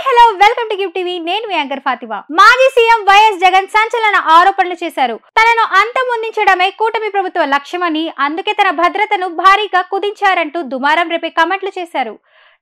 Hello welcome to gift TV. నేను మీ anchor Fatima. మాజీ CM YS Jagan సంచలన ఆరోపణలు చేశారు. తనను అంతమొందించడమే కూటమి ప్రభుత్వ లక్ష్యమని, అందుకే తన భద్రతను భారీగా కుదించారంటూ దుమారం రేపే కామెంట్లు చేశారు.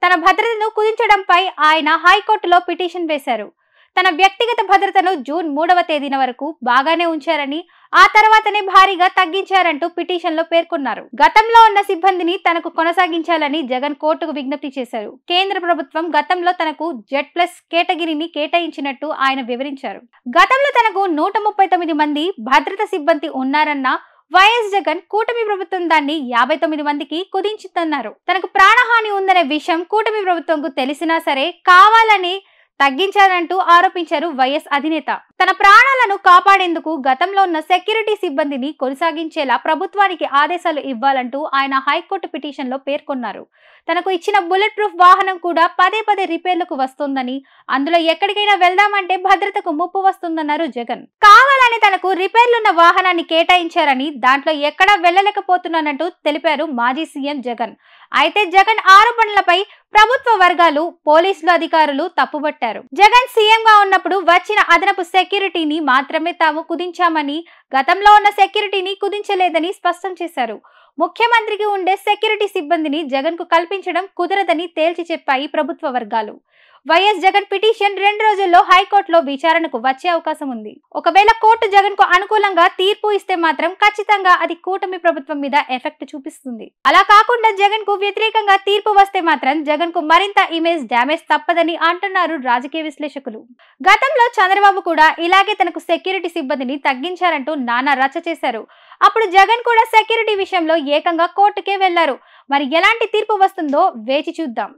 తన భద్రతను కుదించడంపై ఆయన హైకోర్టులో పిటిషన్ వేశారు. తన వ్యక్తిగత భద్రతను జూన్ 3వ తేదీన వరకు బాగానే ఉంచారని, ఆ తర్వాతనే భారీగా తగ్గించారంటూ పిటిషన్ లో పేర్కొన్నారు. గతంలో ఉన్న సిబ్బందిని తనకు కొనసాగించాలని జగన్ కోర్టుకు విజ్ఞప్తి చేశారు. కేంద్ర ప్రభుత్వం గతంలో తనకు Z+ కేటగిరీని కేటాయించినట్టు ఆయన వివరించారు. గతంలో తనకు 139 మంది భద్రత సిబ్బంది ఉన్నారన్న వైఎస్ జగన్ కూటమి ప్రభుత్వం దాన్ని 59 మందికి కుదించిందన్నారు. తనకు ప్రాణహాని ఉందనే విషయం కూటమి ప్రభుత్వంకు తెలిసినా సరే కావాలని తగ్గించారంటూ ఆరోపించారు వైఎస్ అధినేత. తన ప్రాణాలను కాపాడేందుకు గతంలో ఉన్న సెక్యూరిటీ సిబ్బందిని కొనసాగించేలా ప్రభుత్వానికి ఆదేశాలు ఇవ్వాలంటూ ఆయన హైకోర్టు పిటిషన్ లో పేర్కొన్నారు. తనకు ఇచ్చిన బుల్లెట్ ప్రూఫ్ వాహనం కూడా పదే రిపేర్లకు వస్తుందని, అందులో ఎక్కడికైనా వెళ్దామంటే భద్రతకు ముప్పు వస్తుందన్నారు జగన్. కావాలని తనకు రిపేర్లున్న వాహనాన్ని కేటాయించారని, దాంట్లో ఎక్కడా వెళ్లలేకపోతున్నానంటూ తెలిపారు మాజీ సీఎం జగన్. అయితే జగన్ ఆరోపణలపై ప్రభుత్వ వర్గాలు, పోలీసులు అధికారులు తప్పుబట్టారు. జగన్ సీఎం గా ఉన్నప్పుడు వచ్చిన అదనపు సెక్యూరిటీని మాత్రమే తాము కుదించామని, గతంలో ఉన్న సెక్యూరిటీని కుదించలేదని స్పష్టం చేశారు. ముఖ్యమంత్రికి ఉండే సెక్యూరిటీ సిబ్బందిని జగన్ కు కల్పించడం కుదరదని తేల్చి చెప్పాయి ప్రభుత్వ వర్గాలు. వైఎస్ జగన్ పిటిషన్ 2 రోజుల్లో హైకోర్టులో విచారణకు వచ్చే అవకాశం ఉంది. ఒకవేళ కోర్టు జగన్ కు అనుకూలంగా తీర్పు ఇస్తే మాత్రం ఖచ్చితంగా అది కూటమి ప్రభుత్వం మీద ఎఫెక్ట్ చూపిస్తుంది. అలా కాకుండా జగన్ కు వ్యతిరేకంగా తీర్పు వస్తే మాత్రం జగన్ కు మరింత ఇమేజ్ డ్యామేజ్ తప్పదని అంటున్నారు రాజకీయ విశ్లేషకులు. గతంలో చంద్రబాబు కూడా ఇలాగే తనకు సెక్యూరిటీ సిబ్బందిని తగ్గించారంటూ నానా రచ్చ చేశారు. అప్పుడు జగన్ కూడా సెక్యూరిటీ విషయంలో ఏకంగా కోర్టుకే వెళ్లారు. మరి ఎలాంటి తీర్పు వస్తుందో వేచి చూద్దాం.